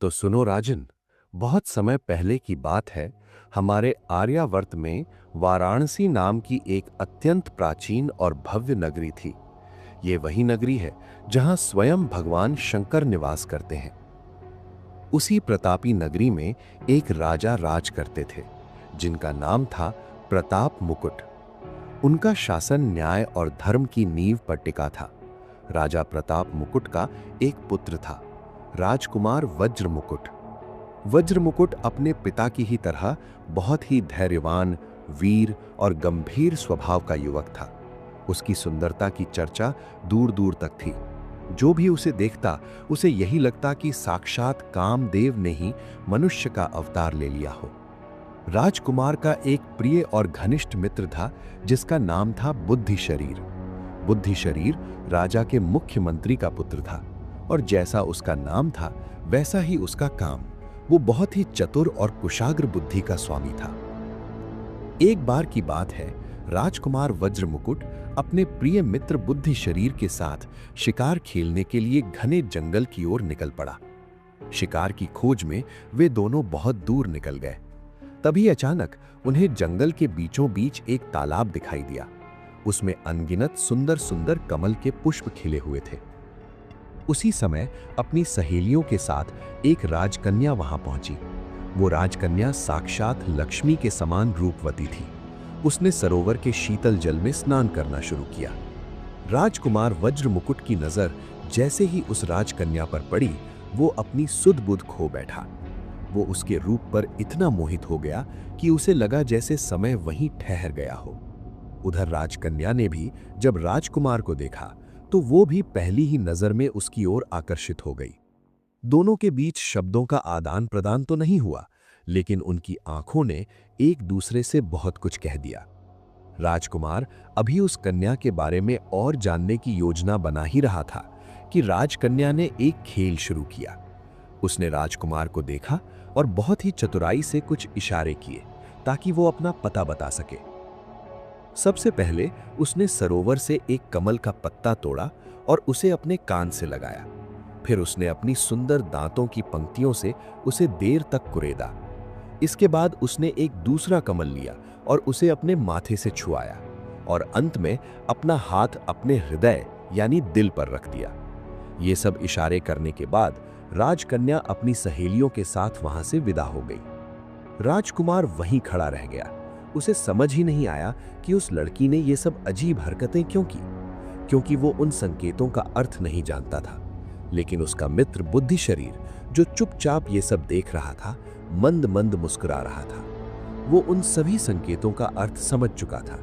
तो सुनो राजन, बहुत समय पहले की बात है। हमारे आर्यावर्त में वाराणसी नाम की एक अत्यंत प्राचीन और भव्य नगरी थी। ये वही नगरी है जहां स्वयं भगवान शंकर निवास करते हैं। उसी प्रतापी नगरी में एक राजा राज करते थे, जिनका नाम था प्रताप मुकुट। उनका शासन न्याय और धर्म की नींव पर टिका था। राजा प्रताप मुकुट का एक पुत्र था, राजकुमार वज्र मुकुट। वज्र मुकुट अपने पिता की ही तरह बहुत ही धैर्यवान, वीर और गंभीर स्वभाव का युवक था। उसकी सुंदरता की चर्चा दूर दूर तक थी। जो भी उसे देखता, उसे यही लगता कि साक्षात कामदेव ने ही मनुष्य का अवतार ले लिया हो। राजकुमार का एक प्रिय और घनिष्ठ मित्र था, जिसका नाम था बुद्धि शरीर। बुद्धि शरीर राजा के मुख्यमंत्री का पुत्र था, और जैसा उसका नाम था वैसा ही उसका काम। वो बहुत ही चतुर और कुशाग्र बुद्धि का स्वामी था। एक बार की बात है, राजकुमार वज्र मुकुट अपने प्रिय मित्र बुद्धि शरीर के साथ शिकार खेलने के लिए घने जंगल की ओर निकल पड़ा। शिकार की खोज में वे दोनों बहुत दूर निकल गए। तभी अचानक उन्हें जंगल के बीचों बीच एक तालाब दिखाई दिया। उसमें अनगिनत सुंदर सुंदर कमल के पुष्प खिले हुए थे। उसी समय अपनी सहेलियों के साथ एक राजकन्या वहां पहुंची। वो राजकन्या साक्षात लक्ष्मी के समान रूपवती थी। उसने सरोवर के शीतल जल में स्नान करना शुरू किया। राजकुमार वज्र मुकुट की नजर जैसे ही उस राजकन्या पर पड़ी, वो अपनी सुध बुध खो बैठा। वो उसके रूप पर इतना मोहित हो गया कि उसे लगा जैसे समय वहीं ठहर गया हो। उधर राजकन्या ने भी जब राजकुमार को देखा, तो वो भी पहली ही नजर में उसकी ओर आकर्षित हो गई। दोनों के बीच शब्दों का आदान प्रदान तो नहीं हुआ, लेकिन उनकी आंखों ने एक दूसरे से बहुत कुछ कह दिया। राजकुमार अभी उस कन्या के बारे में और जानने की योजना बना ही रहा था कि राजकन्या ने एक खेल शुरू किया। उसने राजकुमार को देखा और बहुत ही चतुराई से कुछ इशारे किए ताकि वो अपना पता बता सके। सबसे पहले उसने सरोवर से एक कमल का पत्ता तोड़ा और उसे अपने कान से लगाया। फिर उसने अपनी सुंदर दांतों की पंक्तियों से उसे देर तक कुरेदा। इसके बाद उसने एक दूसरा कमल लिया और उसे अपने माथे से छुआया, और अंत में अपना हाथ अपने हृदय यानी दिल पर रख दिया। ये सब इशारे करने के बाद राजकन्या अपनी सहेलियों के साथ वहां से विदा हो गई। राजकुमार वहीं खड़ा रह गया। उसे समझ ही नहीं आया कि उस लड़की ने ये सब अजीब हरकतें क्यों की, क्योंकि वो उन संकेतों का अर्थ नहीं जानता था। लेकिन उसका मित्र बुद्धि शरीर, जो चुपचाप ये सब देख रहा था, मंद मंद मुस्कुरा रहा था। वो उन सभी संकेतों का अर्थ समझ चुका था।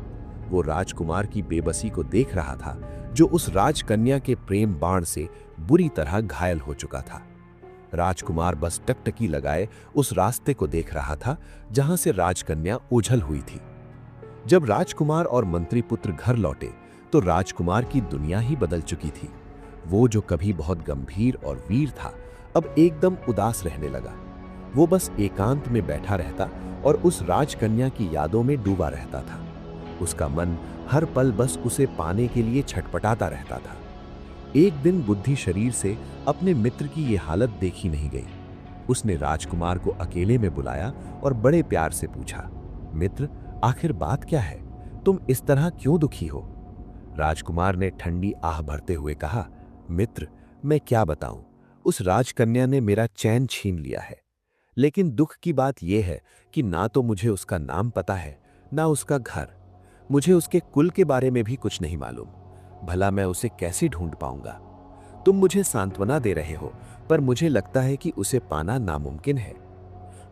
वो राजकुमार की बेबसी को देख रहा था, जो उस राजकन्या के प्रेम बाण से बुरी तरह घायल हो चुका था। राजकुमार बस टकटकी लगाए उस रास्ते को देख रहा था जहां से राजकन्या ओझल हुई थी। जब राजकुमार और मंत्री पुत्र घर लौटे, तो राजकुमार की दुनिया ही बदल चुकी थी। वो जो कभी बहुत गंभीर और वीर था, अब एकदम उदास रहने लगा। वो बस एकांत में बैठा रहता और उस राजकन्या की यादों में डूबा रहता था। उसका मन हर पल बस उसे पाने के लिए छटपटाता रहता था। एक दिन बुद्धि शरीर से अपने मित्र की ये हालत देखी नहीं गई। उसने राजकुमार को अकेले में बुलाया और बड़े प्यार से पूछा, मित्र, आखिर बात क्या है? तुम इस तरह क्यों दुखी हो? राजकुमार ने ठंडी आह भरते हुए कहा, मित्र, मैं क्या बताऊं, उस राजकन्या ने मेरा चैन छीन लिया है। लेकिन दुख की बात यह है कि ना तो मुझे उसका नाम पता है, ना उसका घर। मुझे उसके कुल के बारे में भी कुछ नहीं मालूम। भला मैं उसे कैसे ढूंढ पाऊंगा? तुम मुझे सांत्वना दे रहे हो, पर मुझे लगता है कि उसे पाना नामुमकिन है।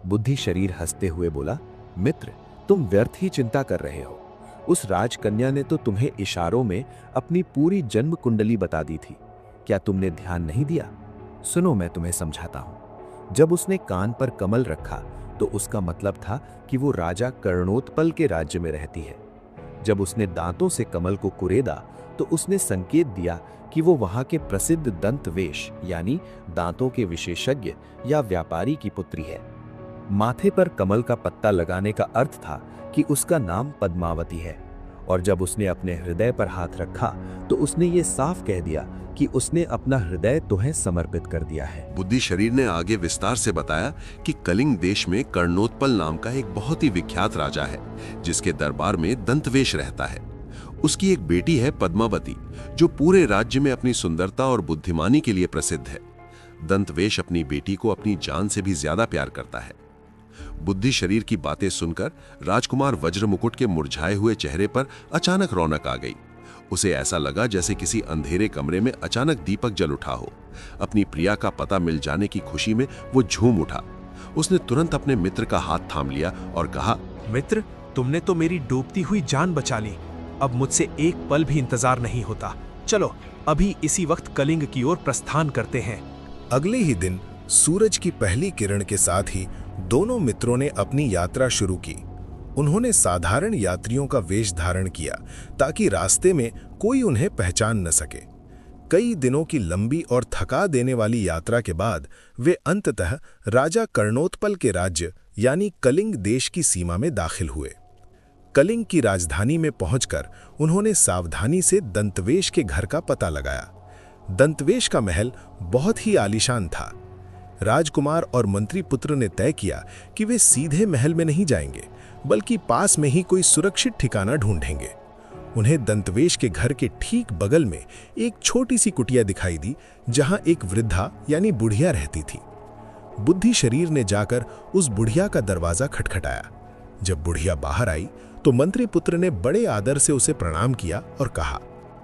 बुद्धि शरीर हंसते हुए बोला, मित्र, तुम व्यर्थ ही चिंता कर रहे हो। उस राजकन्या ने तो तुम्हें इशारों में अपनी पूरी जन्म कुंडली बता दी थी। क्या तुमने ध्यान नहीं दिया? सुनो, मैं तुम्हें समझाता हूं। जब उसने कान पर कमल रखा, तो उसका मतलब था कि वो राजा कर्णोत्पल के राज्य में रहती है। जब उसने दांतों से कमल को कुरेदा, तो उसने संकेत दिया कि वो वहां के प्रसिद्ध दंतवेश यानी दांतों के विशेषज्ञ या व्यापारी की पुत्री है। माथे पर कमल का पत्ता लगाने का अर्थ था कि उसका नाम पद्मावती है, और जब उसने अपने हृदय पर हाथ रखा तो उसने ये साफ कह दिया कि उसने अपना हृदय तुम्हें समर्पित कर दिया है। बुद्धि शरीर ने आगे विस्तार से बताया कि कलिंग देश में कर्णोत्पल नाम का एक बहुत ही विख्यात राजा है, जिसके दरबार में दंतवेश रहता है। उसकी एक बेटी है पद्मावती, जो पूरे राज्य में अपनी सुंदरता और बुद्धिमानी के लिए प्रसिद्ध है। दंतवेश अपनी बेटी को अपनी जान से भी ज्यादा प्यार करता है। बुद्धि शरीर की बातें सुनकर राजकुमार वज्र मुकुट के मुरझाए हुए चेहरे पर अचानक रौनक आ गई। उसे ऐसा लगा जैसे किसी अंधेरे कमरे में अचानक दीपक जल उठा हो। अपनी प्रिया का पता मिल जाने की खुशी में वो झूम उठा। उसने तुरंत अपने मित्र का हाथ थाम लिया और कहा, मित्र, तुमने तो मेरी डूबती हुई जान बचा ली। अब मुझसे एक पल भी इंतजार नहीं होता। चलो अभी इसी वक्त कलिंग की ओर प्रस्थान करते हैं। अगले ही दिन सूरज की पहली किरण के साथ ही दोनों मित्रों ने अपनी यात्रा शुरू की। उन्होंने साधारण यात्रियों का वेश धारण किया ताकि रास्ते में कोई उन्हें पहचान न सके। कई दिनों की लंबी और थका देने वाली यात्रा के बाद वे अंततः राजा कर्णोत्पल के राज्य यानी कलिंग देश की सीमा में दाखिल हुए। कलिंग की राजधानी में पहुंचकर उन्होंने सावधानी से दंतवेश के घर का पता लगाया। दंतवेश का महल बहुत ही आलीशान था। राजकुमार और मंत्री पुत्र ने तय किया कि वे सीधे महल में नहीं जाएंगे, बल्कि पास में ही कोई सुरक्षित ठिकाना ढूंढेंगे। उन्हें दंतवेश के घर के ठीक बगल में एक छोटी सी कुटिया दिखाई दी, जहां एक वृद्धा यानी बुढ़िया रहती थी। बुद्धि शरीर ने जाकर उस बुढ़िया का दरवाजा खटखटाया। जब बुढ़िया बाहर आई तो मंत्री पुत्र ने बड़े आदर से उसे प्रणाम किया और कहा,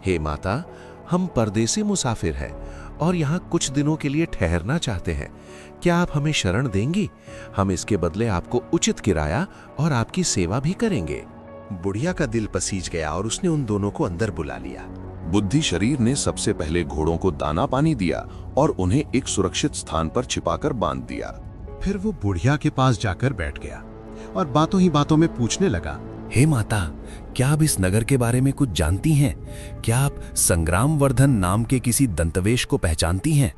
हे माता, हम परदेसी मुसाफिर हैं और यहाँ कुछ दिनों के लिए ठहरना चाहते हैं। क्या आप हमें शरण देंगी? हम इसके बदले आपको उचित किराया और आपकी सेवा भी करेंगे। बुढ़िया का दिल पसीज गया और उसने उन दोनों को अंदर बुला लिया। बुद्धि शरीर ने सबसे पहले घोड़ों को दाना पानी दिया और उन्हें एक सुरक्षित स्थान पर छिपाकर बांध दिया। फिर वो बुढ़िया के पास जाकर बैठ गया और बातों ही बातों में पूछने लगा, हे माता, क्या आप इस नगर के बारे में कुछ जानती हैं? क्या आप संग्रामवर्धन नाम के किसी दंतवेश को पहचानती हैं?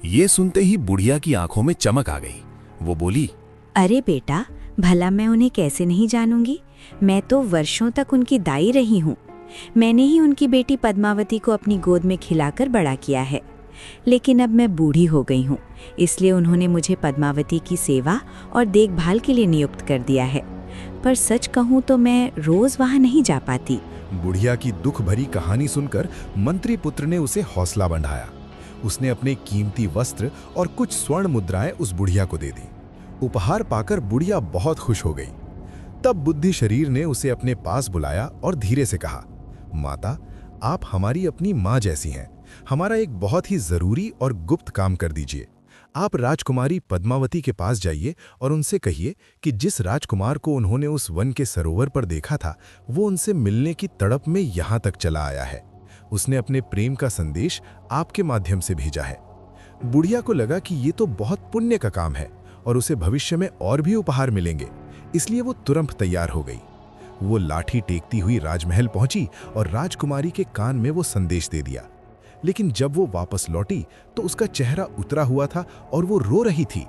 ये सुनते ही बुढ़िया की आंखों में चमक आ गई। वो बोली, अरे बेटा, भला मैं उन्हें कैसे नहीं जानूंगी? मैं तो वर्षों तक उनकी दाई रही हूँ। मैंने ही उनकी बेटी पद्मावती को अपनी गोद में खिलाकर बड़ा किया है। लेकिन अब मैं बूढ़ी हो गई हूँ, इसलिए उन्होंने मुझे पद्मावती की सेवा और देखभाल के लिए नियुक्त कर दिया है। पर सच कहूँ तो मैं रोज वहाँ नहीं जा पाती। बुढ़िया की दुख भरी कहानी सुनकर मंत्री पुत्र ने उसे हौसला बढ़ाया। उसने अपने कीमती वस्त्र और कुछ स्वर्ण मुद्राएं उस बुढ़िया को दे दी। उपहार पाकर बुढ़िया बहुत खुश हो गई। तब बुद्धि शरीर ने उसे अपने पास बुलाया और धीरे से कहा, माता, आप हमारी अपनी माँ जैसी हैं। हमारा एक बहुत ही जरूरी और गुप्त काम कर दीजिए। आप राजकुमारी पद्मावती के पास जाइए और उनसे कहिए कि जिस राजकुमार को उन्होंने उस वन के सरोवर पर देखा था, वो उनसे मिलने की तड़प में यहाँ तक चला आया है। उसने अपने प्रेम का संदेश आपके माध्यम से भेजा है। बुढ़िया को लगा कि ये तो बहुत पुण्य का काम है और उसे भविष्य में और भी उपहार मिलेंगे, इसलिए वो तुरंत तैयार हो गई। वो लाठी टेकती हुई राजमहल पहुंची और राजकुमारी के कान में वो संदेश दे दिया। लेकिन जब वो वापस लौटी तो उसका चेहरा उतरा हुआ था और वो रो रही थी।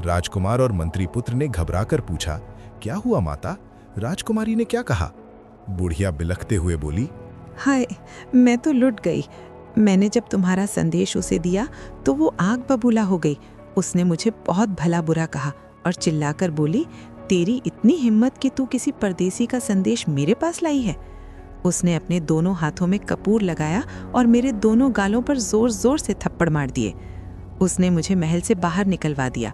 राजकुमार और मंत्री पुत्र ने घबराकर पूछा, क्या हुआ माता? राजकुमारी ने क्या कहा? बुढ़िया बिलखते हुए बोली, हाय, मैं तो लुट गई। मैंने जब तुम्हारा संदेश उसे दिया तो वो आग बबूला हो गई। उसने मुझे बहुत भला बुरा कहा और चिल्लाकर बोली, तेरी इतनी हिम्मत कि तू किसी परदेसी का संदेश मेरे पास लाई है। उसने अपने दोनों हाथों में कपूर लगाया और मेरे दोनों गालों पर जोर जोर से थप्पड़ मार दिए। उसने मुझे महल से बाहर निकलवा दिया।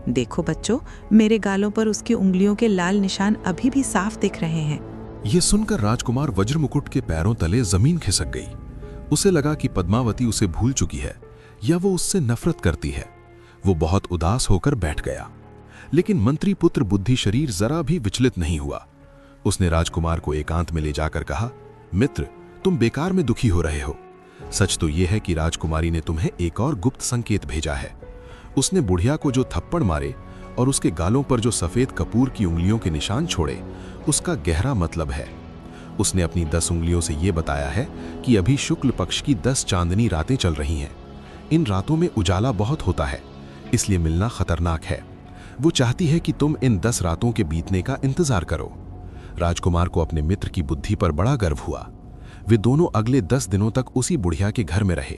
देखो बच्चों, मेरे गालों पर उसकी उंगलियों के लाल निशान अभी भी साफ दिख रहे हैं। ये सुनकर राजकुमार वज्र मुकुट के पैरों तले जमीन खिसक गई। उसे लगा कि पद्मावती उसे भूल चुकी है या वो उससे नफरत करती है। वो बहुत उदास होकर बैठ गया। लेकिन मंत्री पुत्र बुद्धि शरीर जरा भी विचलित नहीं हुआ। उसने राजकुमार को एकांत में ले जाकर कहा, मित्र, तुम बेकार में दुखी हो रहे हो। सच तो यह है कि राजकुमारी ने तुम्हें एक और गुप्त संकेत भेजा है। उसने बुढ़िया को जो थप्पड़ मारे और उसके गालों पर जो सफेद कपूर की उंगलियों के निशान छोड़े, उसका गहरा मतलब है। उसने अपनी 10 उंगलियों से यह बताया है कि अभी शुक्ल पक्ष की 10 चांदनी रातें चल रही हैं। इन रातों में उजाला बहुत होता है, इसलिए मिलना खतरनाक है। वो चाहती है कि तुम इन 10 रातों के बीतने का इंतजार करो। राजकुमार को अपने मित्र की बुद्धि पर बड़ा गर्व हुआ। वे दोनों अगले 10 दिनों तक उसी बुढ़िया के घर में रहे।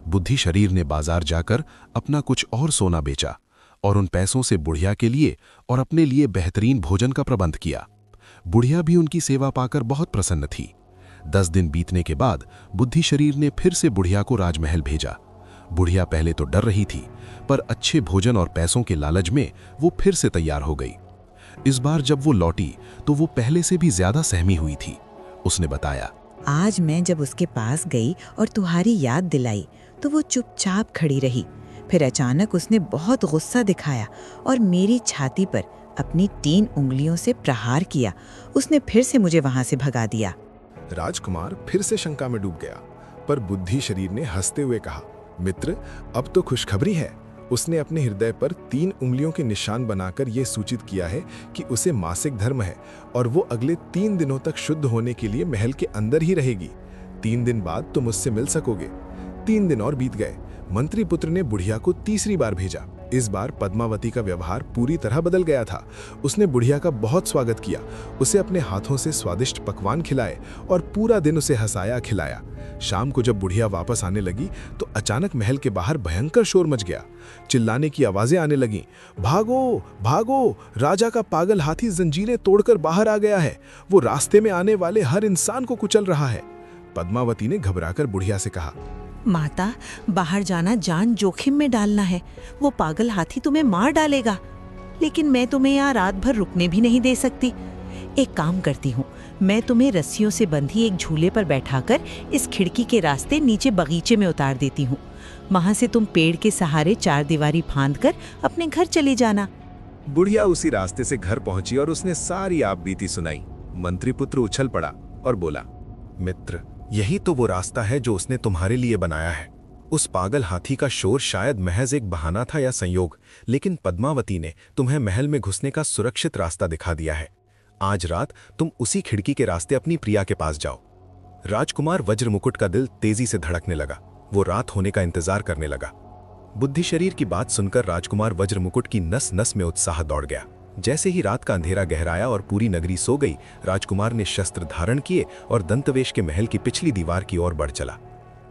बुद्धि शरीर ने बाजार जाकर अपना कुछ और सोना बेचा और उन पैसों से बुढ़िया के लिए और अपने लिए बेहतरीन भोजन का प्रबंध किया। बुढ़िया भी उनकी सेवा पाकर बहुत प्रसन्न थी। 10 दिन बीतने के बाद बुद्धि शरीर ने फिर से बुढ़िया को राजमहल भेजा। बुढ़िया पहले तो डर रही थी, पर अच्छे भोजन और पैसों के लालच में वो फिर से तैयार हो गई। इस बार जब वो लौटी तो वो पहले से भी ज्यादा सहमी हुई थी। उसने बताया, आज मैं जब उसके पास गई और तुम्हारी याद दिलाई तो वो चुपचाप खड़ी रही। फिर अचानक उसने बहुत गुस्सा दिखाया और मेरी छाती पर अपनी 3 उंगलियों से प्रहार किया। उसने फिर से मुझे वहां से भगा दिया। राजकुमार फिर से शंका में डूब गया, पर बुद्धि शरीर ने हंसते हुए कहा, मित्र, अब तो खुशखबरी है। उसने अपने हृदय पर 3 उंगलियों के निशान बनाकर यह सूचित किया है कि उसे मासिक धर्म है और वो अगले 3 दिनों तक शुद्ध होने के लिए महल के अंदर ही रहेगी। 3 दिन बाद तुम उससे मिल सकोगे। 3 दिन और बीत गए। मंत्री पुत्र ने बुढ़िया को तीसरी बार भेजा। इस बार पद्मावती का व्यवहार पूरी तरह बदल गया था। उसने बुढ़िया का बहुत स्वागत किया, उसे अपने हाथों से स्वादिष्ट पकवान खिलाए और पूरा दिन उसे हंसाया खिलाया। शाम को जब बुढ़िया वापस आने लगी तो अचानक महल के बाहर भयंकर शोर मच गया। चिल्लाने की आवाजें आने लगीं, भागो भागो, राजा का पागल हाथी जंजीरें तोड़कर बाहर आ गया है। वो रास्ते में आने वाले हर इंसान को कुचल रहा है। पद्मावती ने घबराकर बुढ़िया से कहा, माता, बाहर जाना जान जोखिम में डालना है। वो पागल हाथी तुम्हें मार डालेगा। लेकिन मैं तुम्हें यहाँ रात भर रुकने भी नहीं दे सकती। एक काम करती हूँ, मैं तुम्हें रस्सियों से बंधी एक झूले पर बैठाकर इस खिड़की के रास्ते नीचे बगीचे में उतार देती हूँ। वहां से तुम पेड़ के सहारे 4 दीवारी फांदकर अपने घर चले जाना। बुढ़िया उसी रास्ते से घर पहुंची और उसने सारी आप बीती सुनाई। मंत्री पुत्र उछल पड़ा और बोला, मित्र, यही तो वो रास्ता है जो उसने तुम्हारे लिए बनाया है। उस पागल हाथी का शोर शायद महज एक बहाना था या संयोग, लेकिन पद्मावती ने तुम्हें महल में घुसने का सुरक्षित रास्ता दिखा दिया है। आज रात तुम उसी खिड़की के रास्ते अपनी प्रिया के पास जाओ। राजकुमार वज्रमुकुट का दिल तेजी से धड़कने लगा। वो रात होने का इंतजार करने लगा। बुद्धि शरीर की बात सुनकर राजकुमार वज्रमुकुट की नस नस में उत्साह दौड़ गया। जैसे ही रात का अंधेरा गहराया और पूरी नगरी सो गई, राजकुमार ने शस्त्र धारण किए और दंतवेश के महल की पिछली दीवार की ओर बढ़ चला।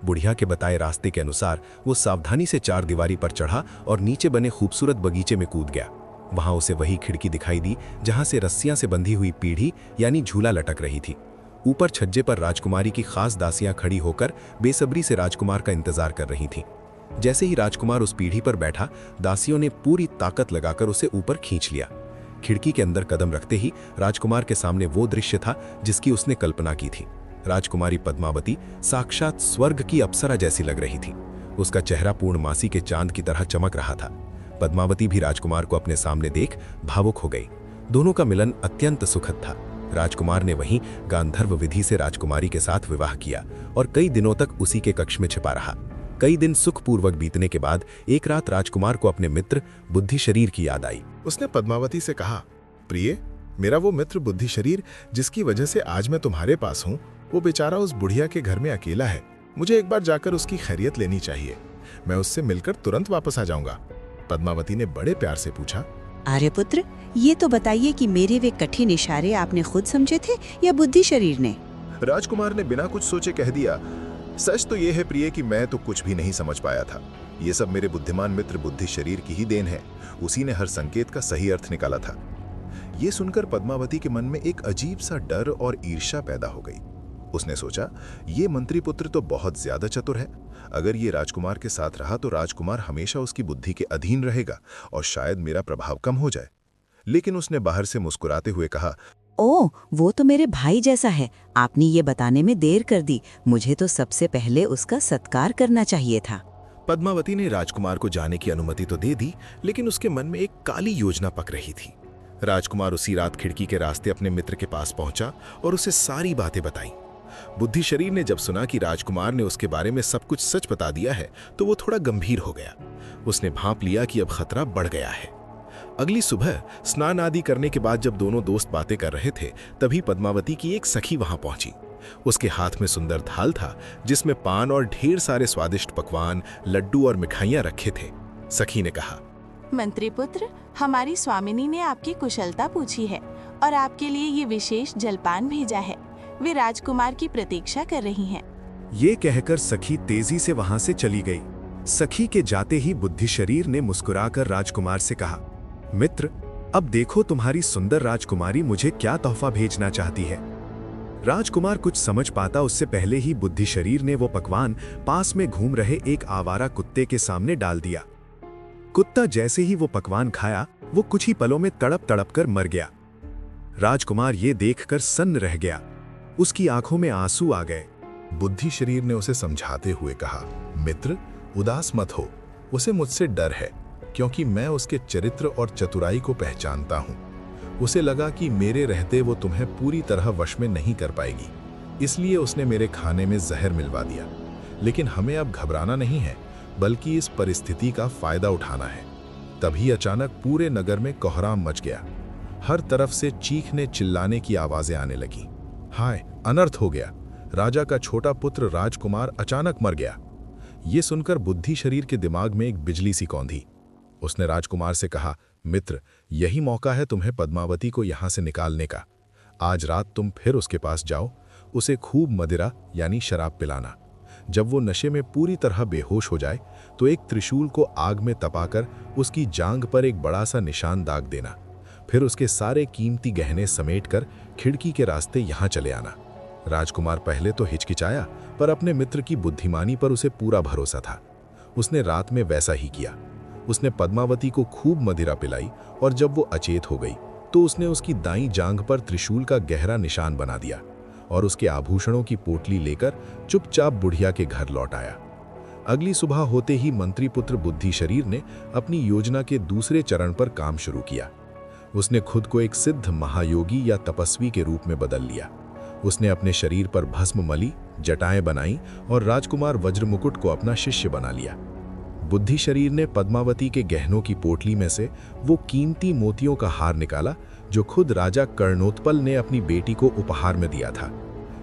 बुढ़िया के बताए रास्ते के अनुसार वो सावधानी से 4 दीवारी पर चढ़ा और नीचे बने खूबसूरत बगीचे में कूद गया। वहां उसे वही खिड़की दिखाई दी जहां से रस्सियां से बंधी हुई पीढ़ी यानी झूला लटक रही थी। ऊपर छज्जे पर राजकुमारी की खास दासियां खड़ी होकर बेसब्री से राजकुमार का इंतजार कर रही थीं। जैसे ही राजकुमार उस पीढ़ी पर बैठा, दासियों ने पूरी ताकत लगाकर उसे ऊपर खींच लिया। खिड़की के अंदर कदम रखते ही राजकुमार के सामने वो दृश्य था जिसकी उसने कल्पना की थी। राजकुमारी पद्मावती साक्षात स्वर्ग की अप्सरा जैसी लग रही थी। उसका चेहरा पूर्णमासी के चांद की तरह चमक रहा था। पद्मावती भी राजकुमार को अपने सामने देख भावुक हो गई। दोनों का मिलन अत्यंत सुखद था। राजकुमार ने वहीं गांधर्व विधि से राजकुमारी के साथ विवाह किया और कई दिनों तक उसी के कक्ष में छिपा रहा। कई दिन सुखपूर्वक बीतने के बाद एक रात राजकुमार को अपने मित्र बुद्धि शरीर की याद आई। उसने पद्मावती से कहा, प्रिय, मेरा वो मित्र बुद्धि शरीर जिसकी वजह से आज मैं तुम्हारे पास हूँ, वो बेचारा उस बुढ़िया के घर में अकेला है। मुझे एक बार जाकर उसकी खैरियत लेनी चाहिए। मैं उससे मिलकर तुरंत वापस आ जाऊंगा। पद्मावती ने बड़े प्यार से पूछा, आर्यपुत्र, ये तो बताइए कि मेरे वे कठिन इशारे आपने खुद समझे थे या बुद्धि शरीर ने? राजकुमार ने बिना कुछ सोचे कह दिया, सच तो ये है प्रिय कि मैं तो कुछ भी नहीं समझ पाया था। ये सब मेरे बुद्धिमान मित्र बुद्धि शरीर की ही देन है। उसी ने हर संकेत का सही अर्थ निकाला था। ये सुनकर पद्मावती के मन में एक अजीब सा डर और ईर्ष्या पैदा हो गई। उसने सोचा, ये मंत्री पुत्र तो बहुत ज्यादा चतुर है। अगर ये राजकुमार के साथ रहा तो राजकुमार हमेशा उसकी बुद्धि के अधीन रहेगा और शायद मेरा प्रभाव कम हो जाए। लेकिन उसने बाहर से मुस्कुराते हुए कहा, ओह, वो तो मेरे भाई जैसा है। आपने ये बताने में देर कर दी। मुझे तो सबसे पहले उसका सत्कार करना चाहिए था। पद्मावती ने राजकुमार को जाने की अनुमति तो दे दी, लेकिन उसके मन में एक काली योजना पक रही थी। राजकुमार उसी रात खिड़की के रास्ते अपने मित्र के पास पहुंचा और उसे सारी बातें बताईं। बुद्धि शरीर ने जब सुना कि राजकुमार ने उसके बारे में सब कुछ सच बता दिया है तो वो थोड़ा गंभीर हो गया। उसने भांप लिया कि अब खतरा बढ़ गया है। अगली सुबह स्नान आदि करने के बाद जब दोनों दोस्त बातें कर रहे थे, तभी पद्मावती की एक सखी वहां पहुंची। उसके हाथ में सुंदर थाल था जिसमें पान और ढेर सारे स्वादिष्ट पकवान, लड्डू और मिठाइयां रखे थे। सखी ने कहा, मंत्री पुत्र, हमारी स्वामिनी ने आपकी कुशलता पूछी है और आपके लिए ये विशेष जलपान भेजा है। वे राजकुमार की प्रतीक्षा कर रही हैं। ये कहकर सखी तेजी से वहां से चली गई। सखी के जाते ही बुद्धि शरीर ने मुस्कुराकर राजकुमार से कहा, मित्र, अब देखो तुम्हारी सुंदर राजकुमारी मुझे क्या तोहफा भेजना चाहती है। राजकुमार कुछ समझ पाता उससे पहले ही बुद्धि शरीर ने वो पकवान पास में घूम रहे एक आवारा कुत्ते के सामने डाल दिया। कुत्ता जैसे ही वो पकवान खाया, वो कुछ ही पलों में तड़प तड़प कर मर गया। राजकुमार ये देखकर सन्न रह गया। उसकी आंखों में आंसू आ गए। बुद्धि शरीर ने उसे समझाते हुए कहा, मित्र, उदास मत हो। उसे मुझसे डर है, क्योंकि मैं उसके चरित्र और चतुराई को पहचानता हूं। उसे लगा कि मेरे रहते वो तुम्हें पूरी तरह वश में नहीं कर पाएगी, इसलिए उसने मेरे खाने में जहर मिलवा दिया। लेकिन हमें अब घबराना नहीं है, बल्कि इस परिस्थिति का फायदा उठाना है। तभी अचानक पूरे नगर में कोहराम मच गया। हर तरफ से चीखने चिल्लाने की आवाजें आने लगी। हाय, अनर्थ हो गया। राजा का छोटा पुत्र राजकुमार अचानक मर गया। ये सुनकर बुद्धि शरीर के दिमाग में एक बिजली सी कौंधी। उसने राजकुमार से कहा, मित्र, यही मौका है तुम्हें पद्मावती को यहां से निकालने का। आज रात तुम फिर उसके पास जाओ, उसे खूब मदिरा यानी शराब पिलाना। जब वो नशे में पूरी तरह बेहोश हो जाए तो एक त्रिशूल को आग में तपाकर उसकी जांघ पर एक बड़ा सा निशान दाग देना। फिर उसके सारे कीमती गहने समेटकर खिड़की के रास्ते यहां चले आना। राजकुमार पहले तो हिचकिचाया, पर अपने मित्र की बुद्धिमानी पर उसे पूरा भरोसा था। उसने रात में वैसा ही किया। उसने पद्मावती को खूब मदिरा पिलाई और जब वो अचेत हो गई तो उसने उसकी दाईं जांघ पर त्रिशूल का गहरा निशान बना दिया और उसके आभूषणों की पोटली लेकर चुपचाप बुढ़िया के घर लौट आया। अगली सुबह होते ही मंत्री पुत्र बुद्धि शरीर ने अपनी योजना के दूसरे चरण पर काम शुरू किया। उसने खुद को एक सिद्ध महायोगी या तपस्वी के रूप में बदल लिया। उसने अपने शरीर पर भस्म मली, जटाएं बनाई और राजकुमार वज्रमुकुट को अपना शिष्य बना लिया। बुद्धि शरीर ने पद्मावती के गहनों की पोटली में से वो कीमती मोतियों का हार निकाला जो खुद राजा कर्णोत्पल ने अपनी बेटी को उपहार में दिया था।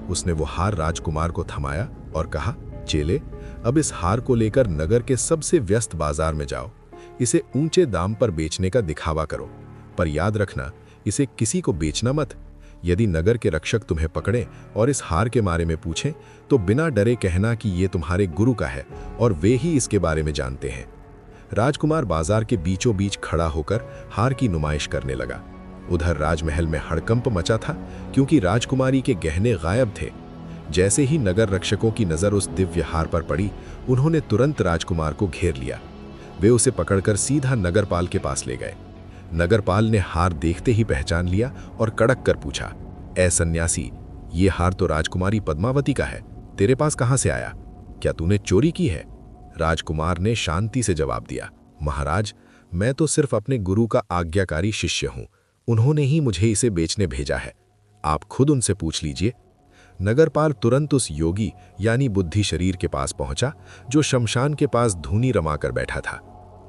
उसने वो हार राजकुमार को थमाया और कहा, चेले, अब इस हार को लेकर नगर के सबसे व्यस्त बाजार में जाओ। इसे ऊंचे दाम पर बेचने का दिखावा करो, पर याद रखना, इसे किसी को बेचना मत। यदि नगर के रक्षक तुम्हें पकड़े और इस हार के बारे में पूछें तो बिना डरे कहना कि ये तुम्हारे गुरु का है और वे ही इसके बारे में जानते हैं। राजकुमार बाजार के बीचों बीच खड़ा होकर हार की नुमाइश करने लगा। उधर राजमहल में हड़कंप मचा था, क्योंकि राजकुमारी के गहने गायब थे। जैसे ही नगर रक्षकों की नजर उस दिव्य हार पर पड़ी, उन्होंने तुरंत राजकुमार को घेर लिया। वे उसे पकड़कर सीधा नगरपाल के पास ले गए। नगरपाल ने हार देखते ही पहचान लिया और कड़क कर पूछा, ऐ सन्यासी, ये हार तो राजकुमारी पद्मावती का है, तेरे पास कहां से आया? क्या तूने चोरी की है? राजकुमार ने शांति से जवाब दिया, महाराज, मैं तो सिर्फ अपने गुरु का आज्ञाकारी शिष्य हूं। उन्होंने ही मुझे इसे बेचने भेजा है। आप खुद उनसे पूछ लीजिए। नगरपाल तुरंत उस योगी यानी बुद्धि शरीर के पास पहुंचा जो शमशान के पास धूनी रमाकर बैठा था।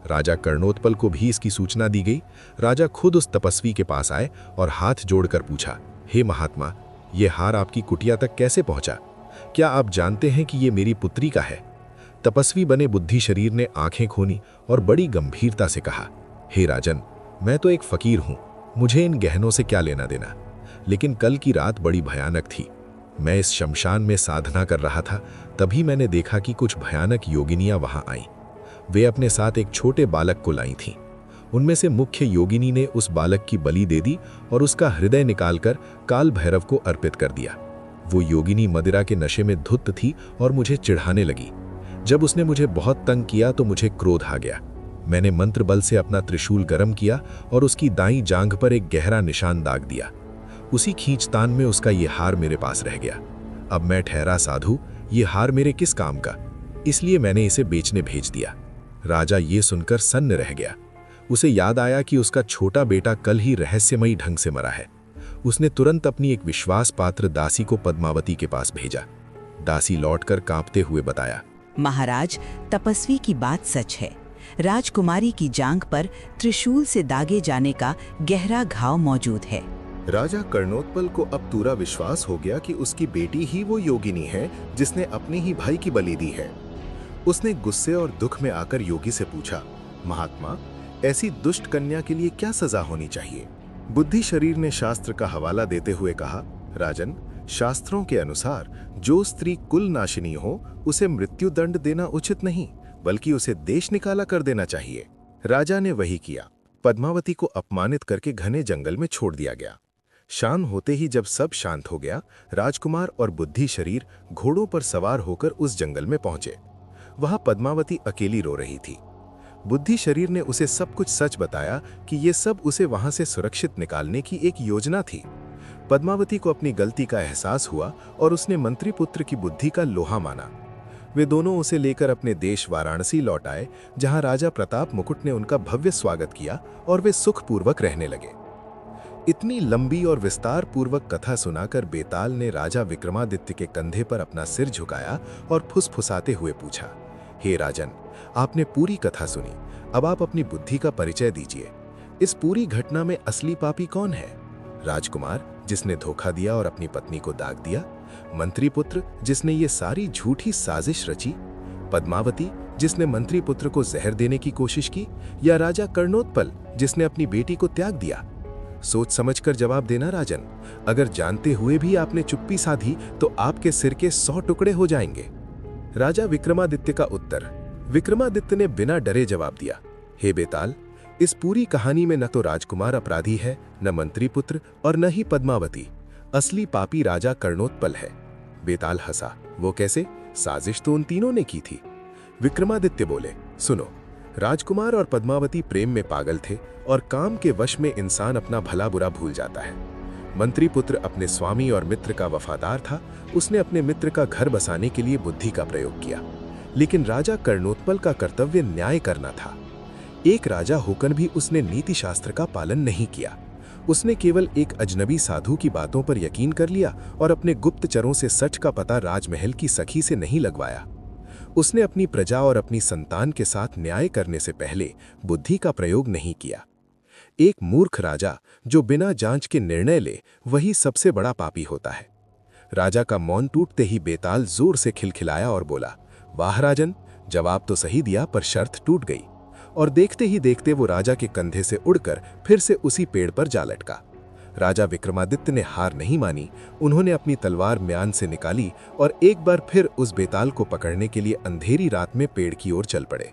राजा कर्णोत्पल को भी इसकी सूचना दी गई। राजा खुद उस तपस्वी के पास आए और हाथ जोड़कर पूछा, हे महात्मा, ये हार आपकी कुटिया तक कैसे पहुंचा? क्या आप जानते हैं कि ये मेरी पुत्री का है? तपस्वी बने बुद्धि शरीर ने आंखें खोली और बड़ी गंभीरता से कहा, हे राजन, मैं तो एक फकीर हूं, मुझे इन गहनों से क्या लेना देना। लेकिन कल की रात बड़ी भयानक थी। मैं इस शमशान में साधना कर रहा था, तभी मैंने देखा कि कुछ भयानक योगिनियां वहां आईं। वे अपने साथ एक छोटे बालक को लाई थीं। उनमें से मुख्य योगिनी ने उस बालक की बलि दे दी और उसका हृदय निकालकर काल भैरव को अर्पित कर दिया। वो योगिनी मदिरा के नशे में धुत थी और मुझे चिढ़ाने लगी। जब उसने मुझे बहुत तंग किया तो मुझे क्रोध आ गया। मैंने मंत्र बल से अपना त्रिशूल गर्म किया और उसकी दाईं जांघ पर एक गहरा निशान दाग दिया। उसी खींचतान में उसका ये हार मेरे पास रह गया। अब मैं ठहरा साधु, ये हार मेरे किस काम का? इसलिए मैंने इसे बेचने भेज दिया। राजा ये सुनकर सन्न रह गया। उसे याद आया कि उसका छोटा बेटा कल ही रहस्यमयी ढंग से मरा है। उसने तुरंत अपनी एक विश्वास पात्र दासी को पद्मावती के पास भेजा। दासी लौटकर कांपते हुए बताया, महाराज, तपस्वी की बात सच है। राजकुमारी की जांघ पर त्रिशूल से दागे जाने का गहरा घाव मौजूद है। राजा कर्णोत्पल को अब पूरा विश्वास हो गया कि उसकी बेटी ही वो योगिनी है जिसने अपने ही भाई की बलि दी है। उसने गुस्से और दुख में आकर योगी से पूछा, महात्मा, ऐसी दुष्ट कन्या के लिए क्या सजा होनी चाहिए? बुद्धि शरीर ने शास्त्र का हवाला देते हुए कहा, राजन, शास्त्रों के अनुसार जो स्त्री कुल नाशिनी हो उसे मृत्युदंड देना उचित नहीं, बल्कि उसे देश निकाला कर देना चाहिए। राजा ने वही किया। पद्मावती को अपमानित करके घने जंगल में छोड़ दिया गया। शाम होते ही जब सब शांत हो गया, राजकुमार और बुद्धि शरीर घोड़ों पर सवार होकर उस जंगल में पहुंचे। वहां पद्मावती अकेली रो रही थी। बुद्धि शरीर ने उसे सब कुछ सच बताया कि ये सब उसे वहां से सुरक्षित निकालने की एक योजना थी। पद्मावती को अपनी गलती का एहसास हुआ और उसने मंत्री पुत्र की बुद्धि का लोहा माना। वे दोनों उसे लेकर अपने देश वाराणसी लौट आए, जहां राजा प्रताप मुकुट ने उनका भव्य स्वागत किया और वे सुखपूर्वक रहने लगे। इतनी लंबी और विस्तार पूर्वक कथा सुनाकर बेताल ने राजा विक्रमादित्य के कंधे पर अपना सिर झुकाया और फुसफुसाते हुए पूछा, हे राजन, आपने पूरी कथा सुनी, अब आप अपनी बुद्धि का परिचय दीजिए। इस पूरी घटना में असली पापी कौन है? राजकुमार, जिसने धोखा दिया और अपनी पत्नी को दाग दिया? मंत्री पुत्र, जिसने ये सारी झूठी साजिश रची? पद्मावती, जिसने मंत्री पुत्र को जहर देने की कोशिश की? या राजा कर्णोत्पल, जिसने अपनी बेटी को त्याग दिया? सोच समझकर जवाब देना राजन। अगर जानते हुए भी आपने चुप्पी साधी तो आपके सिर के 100 टुकड़े हो जाएंगे। राजा विक्रमादित्य का उत्तर। विक्रमादित्य ने बिना डरे जवाब दिया, हे बेताल, इस पूरी कहानी में न तो राजकुमार अपराधी है, न मंत्री पुत्र और न ही पद्मावती। असली पापी राजा कर्णोत्पल है। बेताल हंसा, वो कैसे? साजिश तो उन तीनों ने की थी। विक्रमादित्य बोले, सुनो, राजकुमार और पद्मावती प्रेम में पागल थे और काम के वश में इंसान अपना भला बुरा भूल जाता है। मंत्री पुत्र अपने स्वामी और मित्र का वफादार था, उसने अपने मित्र का घर बसाने के लिए बुद्धि का प्रयोग किया। लेकिन राजा कर्णोत्पल का कर्तव्य न्याय करना था। एक राजा होकर भी उसने नीति शास्त्र का पालन नहीं किया। उसने केवल एक अजनबी साधु की बातों पर यकीन कर लिया और अपने गुप्तचरों से सच का पता राजमहल की सखी से नहीं लगवाया। उसने अपनी प्रजा और अपनी संतान के साथ न्याय करने से पहले बुद्धि का प्रयोग नहीं किया। एक मूर्ख राजा जो बिना जांच के निर्णय ले, वही सबसे बड़ा पापी होता है। राजा का मौन टूटते ही बेताल जोर से खिलखिलाया और बोला, वाह राजन, जवाब तो सही दिया पर शर्त टूट गई। और देखते ही देखते वो राजा के कंधे से उड़कर फिर से उसी पेड़ पर जा लटका। राजा विक्रमादित्य ने हार नहीं मानी। उन्होंने अपनी तलवार म्यान से निकाली और एक बार फिर उस बेताल को पकड़ने के लिए अंधेरी रात में पेड़ की ओर चल पड़े।